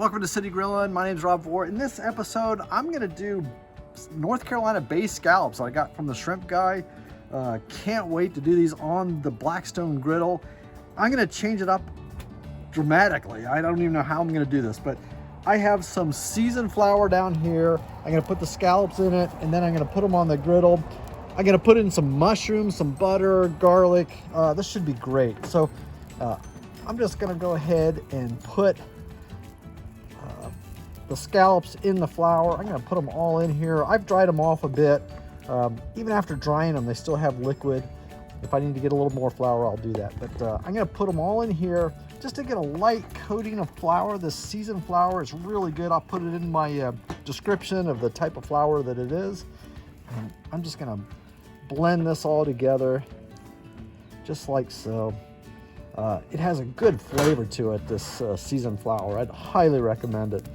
Welcome to City Grillin'. My name's Rob Vore. In this episode, I'm gonna do North Carolina based scallops I got from the shrimp guy. Can't wait to do these on the Blackstone Griddle. I'm gonna change it up dramatically. I don't even know how I'm gonna do this, but I have some seasoned flour down here. I'm gonna put the scallops in it, and then I'm gonna put them on the griddle. I'm gonna put in some mushrooms, some butter, garlic. This should be great. So I'm just gonna go ahead and put the scallops in the flour. I'm gonna put them all in here. I've dried them off a bit. Even after drying them, they still have liquid. If I need to get a little more flour, I'll do that. But I'm gonna put them all in here just to get a light coating of flour. This seasoned flour is really good. I'll put it in my description of the type of flour that it is. And I'm just gonna blend this all together, just like so. It has a good flavor to it, this seasoned flour. I'd highly recommend it.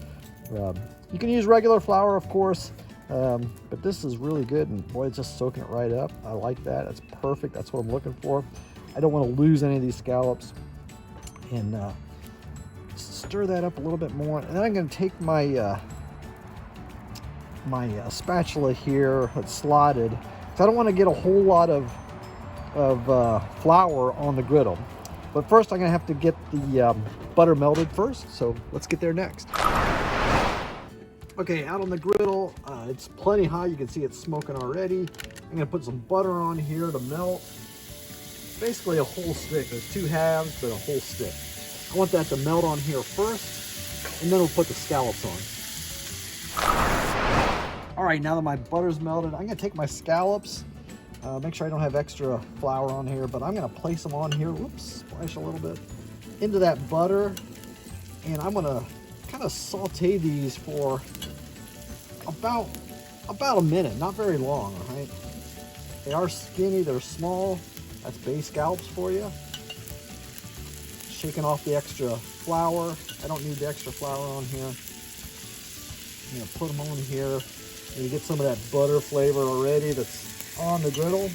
You can use regular flour, of course, but this is really good, and boy, it's just soaking it right up. I like that. It's perfect. That's what I'm looking for. I don't want to lose any of these scallops. And stir that up a little bit more, and then I'm going to take my spatula here that's slotted, because I don't want to get a whole lot of flour on the griddle. But first, I'm going to have to get the butter melted first, so let's get there next. Okay, out on the griddle, it's plenty hot. You can see it's smoking already. I'm gonna put some butter on here to melt. Basically a whole stick. There's two halves, but a whole stick. I want that to melt on here first, and then we'll put the scallops on. All right, now that my butter's melted, I'm gonna take my scallops, make sure I don't have extra flour on here, but I'm gonna place them on here, whoops, splash a little bit, into that butter, and I'm gonna kind of saute these for about a minute, not very long. All right, they are skinny, they're small. That's bay scallops for you. Shaking off the extra flour. I don't need the extra flour on here. I'm gonna put them on here. You get some of that butter flavor already that's on the griddle,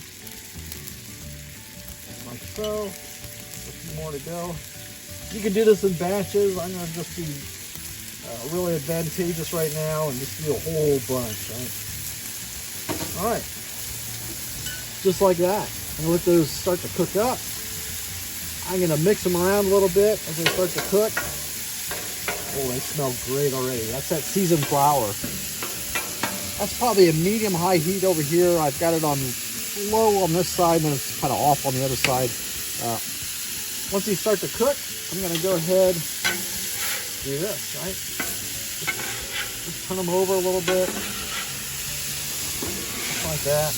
like so. A few more to go. You can do this in batches. I'm gonna just do really advantageous right now and just do a whole bunch, right? All right, just like that. I'm gonna let those start to cook up. I'm gonna mix them around a little bit as they start to cook. Oh, they smell great already. That's that seasoned flour. That's probably a medium-high heat over here. I've got it on low on this side, and then it's kind of off on the other side. Once these start to cook, I'm gonna go ahead and do this, right? Just turn them over a little bit, just like that.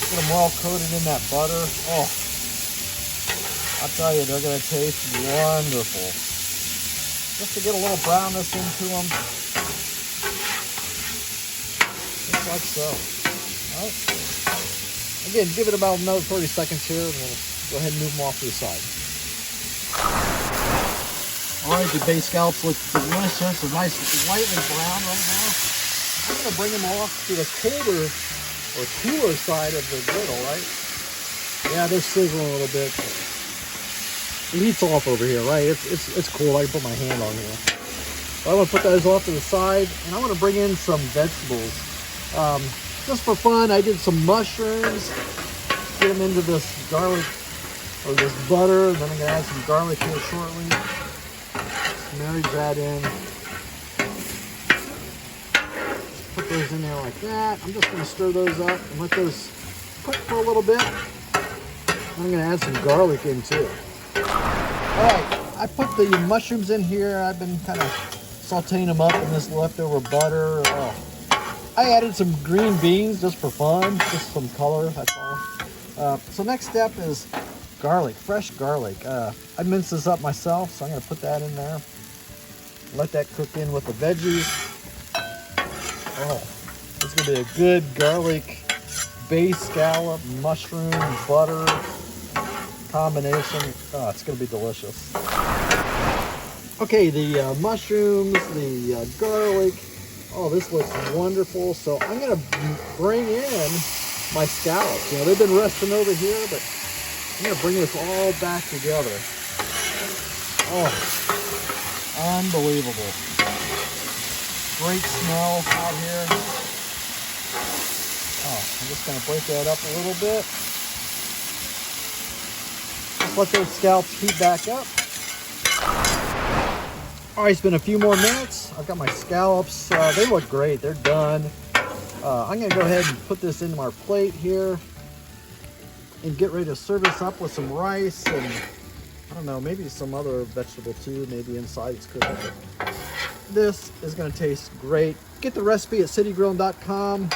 Get them well coated in that butter. Oh, I'll tell you, they're gonna taste wonderful. Just to get a little brownness into them, just like so. All right. Again, give it about another 30 seconds here, and we'll go ahead and move them off to the side. All right, the bay scallops look delicious. They're nice, lightly brown right now. I'm gonna bring them off to the colder or cooler side of the griddle, right? Yeah, they're sizzling a little bit. The heat's off over here, right? It's cool. I can put my hand on here. So I want to put those off to the side, and I want to bring in some vegetables. Just for fun, I did some mushrooms. Get them into this garlic or this butter, and then I'm gonna add some garlic here shortly. Married that in. Put those in there like that. I'm just going to stir those up and let those cook for a little bit. I'm going to add some garlic in too. Alright, I put the mushrooms in here. I've been kind of sauteing them up in this leftover butter. I added some green beans just for fun, just some color, that's all. So next step is garlic, fresh garlic. I minced this up myself, so I'm going to put that in there. Let that cook in with the veggies. Oh, it's going to be a good garlic base scallop, mushroom, butter combination. Oh, it's going to be delicious. Okay, the mushrooms, the garlic. Oh, this looks wonderful. So I'm going to bring in my scallops. You know, they've been resting over here, but I'm going to bring this all back together. Oh, Unbelievable. Great smell out here. Oh, I'm just going to break that up a little bit. Just let those scallops heat back up. All right, it's been a few more minutes. I've got my scallops. They look great. They're done. I'm going to go ahead and put this into our plate here and get ready to serve this up with some rice and, I don't know, maybe some other vegetable too, maybe inside it's cooking. This is going to taste great. Get the recipe at citygrilling.com.